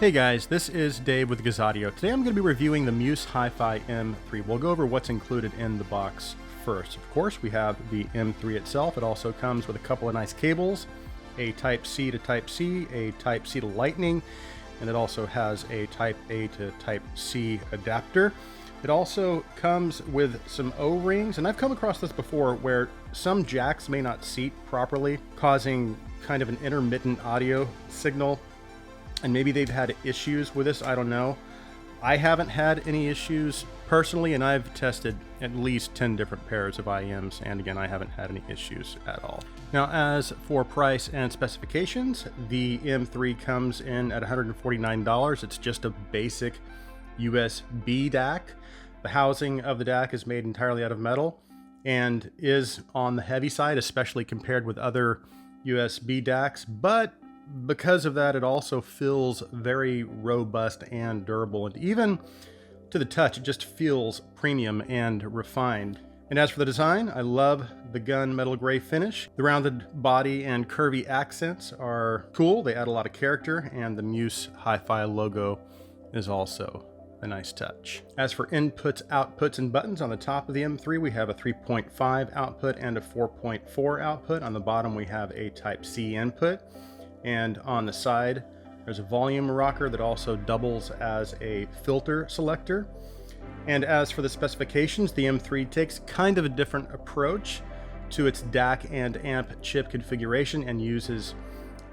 Hey guys, this is Dave with Gazaudio. Today I'm going to be reviewing the Muse Hifi M3. We'll go over what's included in the box first. Of course, we have the M3 itself. It also comes with a couple of nice cables, a Type-C to Type-C, a Type-C to Lightning, and it also has a Type-A to Type-C adapter. It also comes with some O-rings, and I've come across this before where some jacks may not seat properly, causing kind of an intermittent audio signal. And maybe they've had issues with this, I don't know. I haven't had any issues personally, and I've tested at least 10 different pairs of IEMs, and again, I haven't had any issues at all. Now, as for price and specifications, the M3 comes in at $149. It's just a basic USB DAC. The housing of the DAC is made entirely out of metal and is on the heavy side, especially compared with other USB DACs, but because of that, it also feels very robust and durable, and even to the touch, it just feels premium and refined. And as for the design, I love the gun metal gray finish. The rounded body and curvy accents are cool. They add a lot of character, and the Muse Hifi logo is also a nice touch. As for inputs, outputs, and buttons, on the top of the M3, we have a 3.5 output and a 4.4 output. On the bottom, we have a Type-C input. And on the side, there's a volume rocker that also doubles as a filter selector. And as for the specifications, the M3 takes kind of a different approach to its DAC and amp chip configuration and uses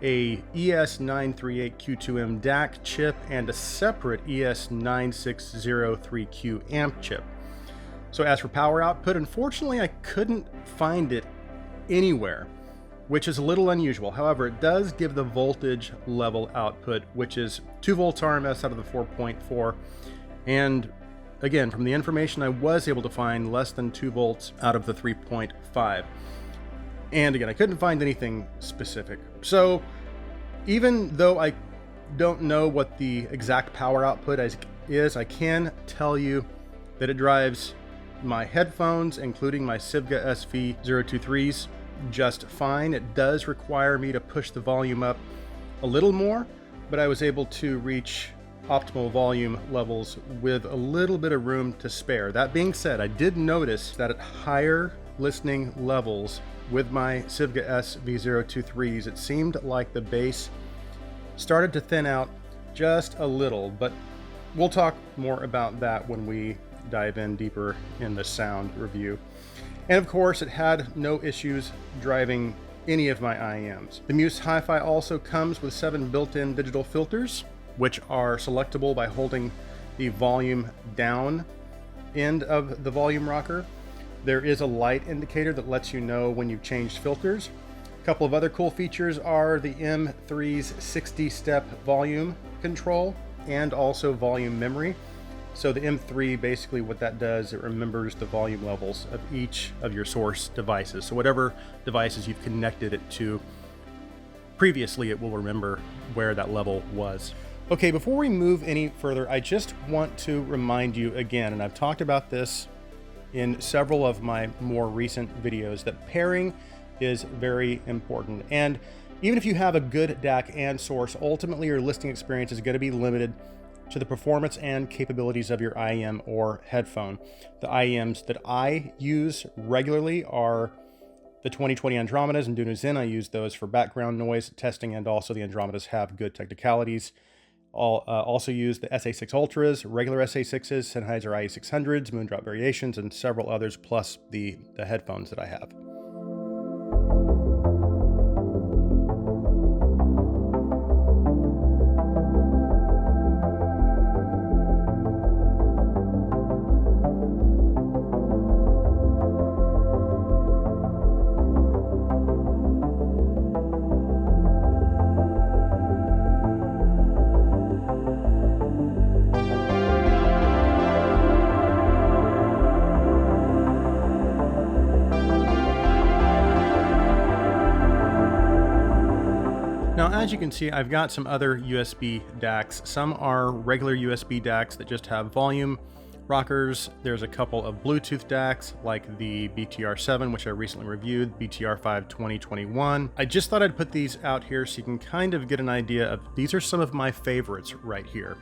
a ES938Q2M DAC chip and a separate ES9603Q amp chip. So as for power output, unfortunately, I couldn't find it anywhere, which is a little unusual. However, it does give the voltage level output, which is 2 volts RMS out of the 4.4. And again, from the information I was able to find, less than 2 volts out of the 3.5. And again, I couldn't find anything specific. So even though I don't know what the exact power output is, I can tell you that it drives my headphones, including my Sivga SV023s, just fine. It does require me to push the volume up a little more, but I was able to reach optimal volume levels with a little bit of room to spare. That being said, I did notice that at higher listening levels with my Sivga SV023s, it seemed like the bass started to thin out just a little, but we'll talk more about that when we dive in deeper in the sound review. And of course, it had no issues driving any of my IEMs. The Muse Hifi also comes with 7 built-in digital filters, which are selectable by holding the volume down end of the volume rocker. There is a light indicator that lets you know when you've changed filters. A couple of other cool features are the M3's 60-step volume control and also volume memory. So the M3, basically what that does, it remembers the volume levels of each of your source devices. So whatever devices you've connected it to previously, it will remember where that level was. Okay, before we move any further, I just want to remind you again, and I've talked about this in several of my more recent videos, that pairing is very important. And even if you have a good DAC and source, ultimately your listening experience is going to be limited to the performance and capabilities of your IEM or headphone. The IEMs that I use regularly are the 2020 Andromedas and Dunu Zen. I use those for background noise testing, and also the Andromedas have good technicalities. I'll also use the SA6 Ultras, regular SA6s, Sennheiser IE600s, Moondrop Variations, and several others, plus the headphones that I have. Now, as you can see, I've got some other USB DACs. Some are regular USB DACs that just have volume rockers. There's a couple of Bluetooth DACs like the BTR7, which I recently reviewed, BTR5 2021. I just thought I'd put these out here so you can kind of get an idea of, these are some of my favorites right here.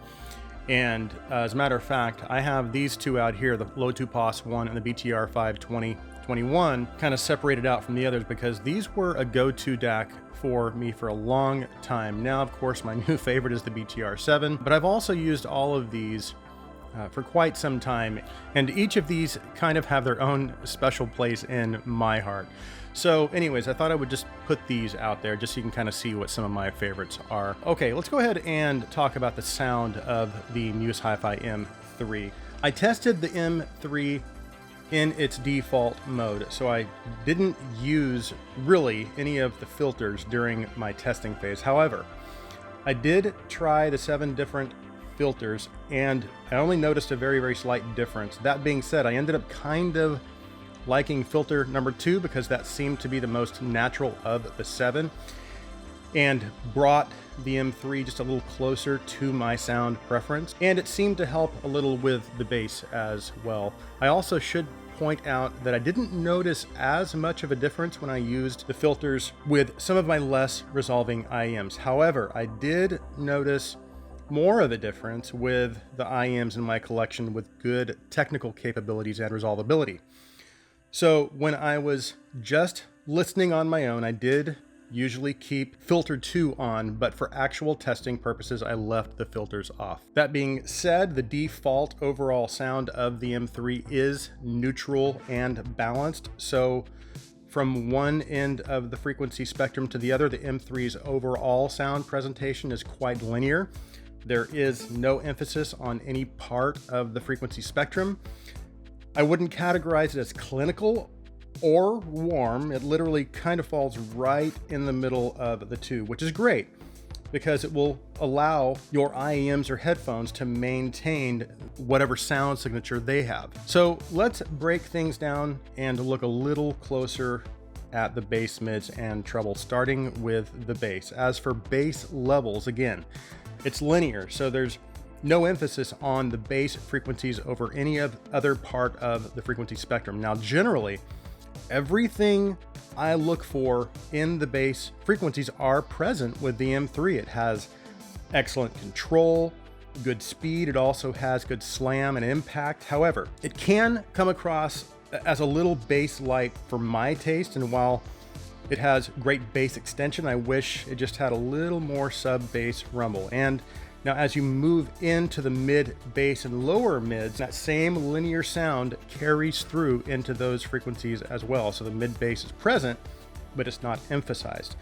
And as a matter of fact, I have these two out here, the Low-2-Pos one and the BTR5 2021, kind of separated out from the others because these were a go-to DAC for me for a long time. Now, of course, my new favorite is the BTR7, but I've also used all of these for quite some time, and each of these kind of have their own special place in my heart. So anyways, I thought I would just put these out there just so you can kind of see what some of my favorites are. Okay, let's go ahead and talk about the sound of the Muse Hifi M3. I tested the M3 in its default mode, so I didn't use really any of the filters during my testing phase. However, I did try the 7 different filters and I only noticed a very, very slight difference. That being said, I ended up kind of liking filter number 2 because that seemed to be the most natural of the 7 and brought the M3 just a little closer to my sound preference, and it seemed to help a little with the bass as well. I also should point out that I didn't notice as much of a difference when I used the filters with some of my less resolving IEMs. However, I did notice more of a difference with the IEMs in my collection with good technical capabilities and resolvability. So when I was just listening on my own, I did usually keep filter 2 on, but for actual testing purposes, I left the filters off. That being said, the default overall sound of the M3 is neutral and balanced. So from one end of the frequency spectrum to the other, the M3's overall sound presentation is quite linear. There is no emphasis on any part of the frequency spectrum. I wouldn't categorize it as clinical or warm. It literally kind of falls right in the middle of the two, which is great because it will allow your IEMs or headphones to maintain whatever sound signature they have. So let's break things down and look a little closer at the bass, mids, and treble, starting with the bass. As for bass levels, again, it's linear, so there's no emphasis on the bass frequencies over any other part of the frequency spectrum. Now, generally, everything I look for in the bass frequencies are present with the M3. It has excellent control, good speed. It also has good slam and impact. However, it can come across as a little bass light for my taste, and while it has great bass extension, I wish it just had a little more sub bass rumble. And now as you move into the mid bass and lower mids, that same linear sound carries through into those frequencies as well. So the mid bass is present, but it's not emphasized.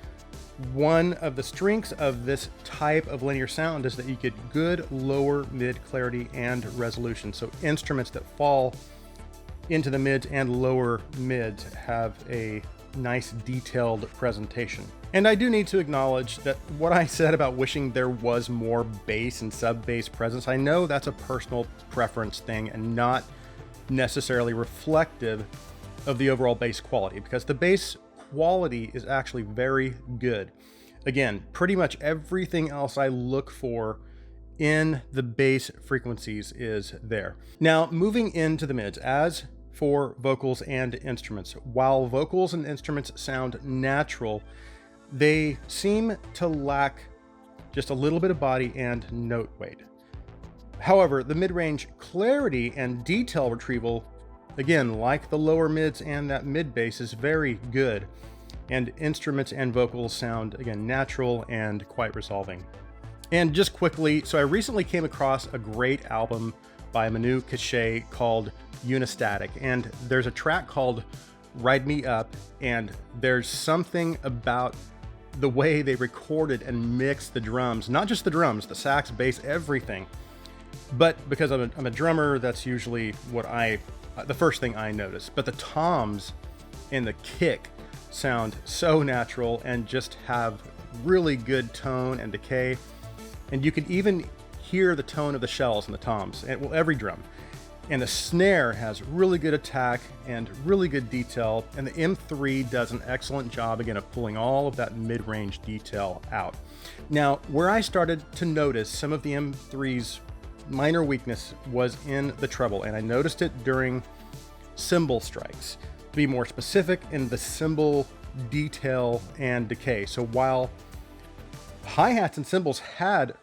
One of the strengths of this type of linear sound is that you get good lower mid clarity and resolution. So instruments that fall into the mids and lower mids have a nice detailed presentation. And I do need to acknowledge that what I said about wishing there was more bass and sub bass presence, I know that's a personal preference thing and not necessarily reflective of the overall bass quality, because the bass quality is actually very good. Again, pretty much everything else I look for in the bass frequencies is there. Now, moving into the mids, as for vocals and instruments, while vocals and instruments sound natural, they seem to lack just a little bit of body and note weight. However, the mid-range clarity and detail retrieval, again, like the lower mids and that mid bass, is very good, and instruments and vocals sound, again, natural and quite resolving. And just quickly, so I recently came across a great album by Manu Katché called Unistatic, and there's a track called Ride Me Up, and there's something about the way they recorded and mixed the drums, not just the drums, the sax, bass, everything. But because I'm a drummer, that's usually what the first thing I notice. But the toms and the kick sound so natural and just have really good tone and decay. And you can even hear the tone of the shells and the toms, and well, every drum. And the snare has really good attack and really good detail, and the M3 does an excellent job, again, of pulling all of that mid-range detail out. Now, where I started to notice some of the M3's minor weakness was in the treble, and I noticed it during cymbal strikes. To be more specific, in the cymbal detail and decay. So while hi-hats and cymbals have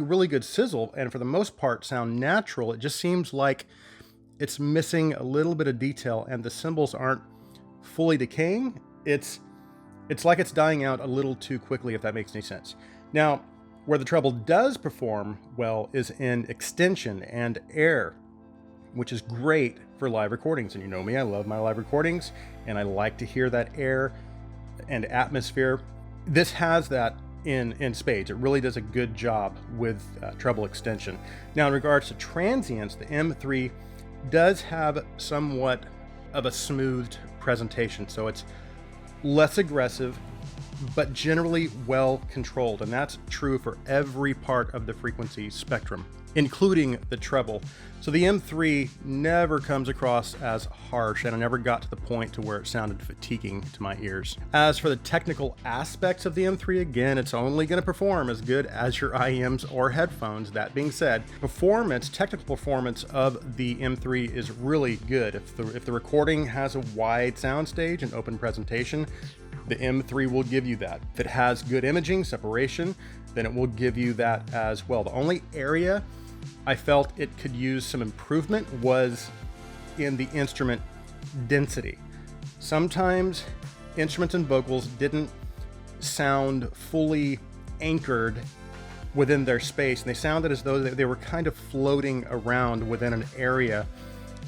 really good sizzle and for the most part sound natural, it just seems like it's missing a little bit of detail and the cymbals aren't fully decaying. It's like it's dying out a little too quickly, if that makes any sense. Now, where the treble does perform well is in extension and air, which is great for live recordings. And you know me, I love my live recordings and I like to hear that air and atmosphere. This has that in spades. It really does a good job with treble extension. Now, in regards to transients, the M3 does have somewhat of a smoothed presentation, so it's less aggressive, but generally well controlled, and that's true for every part of the frequency spectrum, including the treble. So the M3 never comes across as harsh, and I never got to the point to where it sounded fatiguing to my ears. As for the technical aspects of the M3, again, it's only going to perform as good as your IEMs or headphones. That being said, technical performance of the M3 is really good. If the recording has a wide soundstage and open presentation, the M3 will give you that. If it has good imaging, separation, then it will give you that as well. The only area I felt it could use some improvement was in the instrument density. Sometimes instruments and vocals didn't sound fully anchored within their space, and they sounded as though they were kind of floating around within an area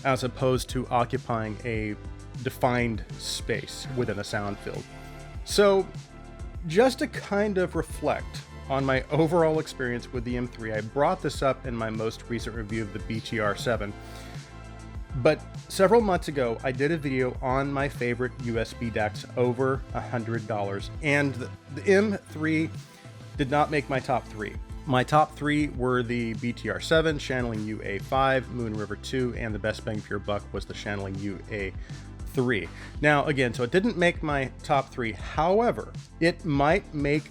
as opposed to occupying a defined space within a sound field. So just to kind of reflect on my overall experience with the M3, I brought this up in my most recent review of the BTR7, but several months ago I did a video on my favorite USB DACs over $100, and the M3 did not make my top three. My top three were the BTR7, Channeling UA5, Moon River 2, and the best bang for your buck was the Channeling UA3. Now again, so it didn't make my top three, however, it might make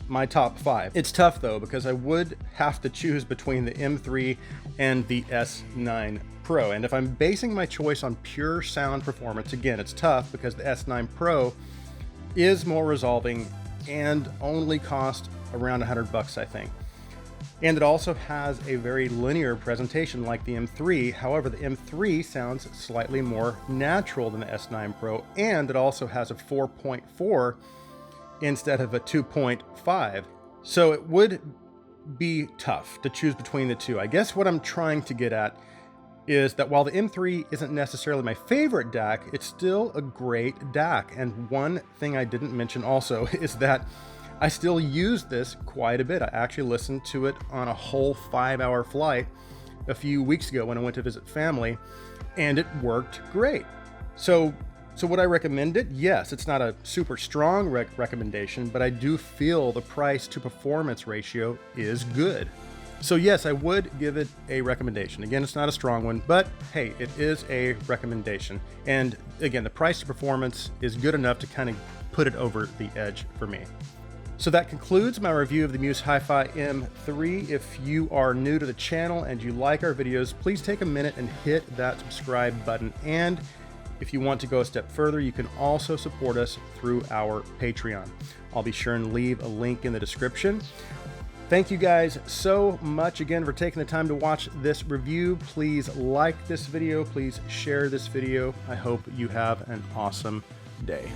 my top five. It's tough though, because I would have to choose between the M3 and the S9 Pro. And if I'm basing my choice on pure sound performance, again, it's tough because the S9 Pro is more resolving and only cost around $100, I think. And it also has a very linear presentation like the M3. However, the M3 sounds slightly more natural than the S9 Pro, and it also has a 4.4 instead of a 2.5. So it would be tough to choose between the two. I guess what I'm trying to get at is that while the M3 isn't necessarily my favorite DAC, it's still a great DAC. And one thing I didn't mention also is that I still use this quite a bit. I actually listened to it on a whole 5-hour flight a few weeks ago when I went to visit family, and it worked great. So would I recommend it? Yes, it's not a super strong recommendation, but I do feel the price to performance ratio is good. So yes, I would give it a recommendation. Again, it's not a strong one, but hey, it is a recommendation. And again, the price to performance is good enough to kind of put it over the edge for me. So that concludes my review of the Muse Hifi M3. If you are new to the channel and you like our videos, please take a minute and hit that subscribe button. And if you want to go a step further, you can also support us through our Patreon. I'll be sure and leave a link in the description. Thank you guys so much again for taking the time to watch this review. Please like this video, please share this video. I hope you have an awesome day.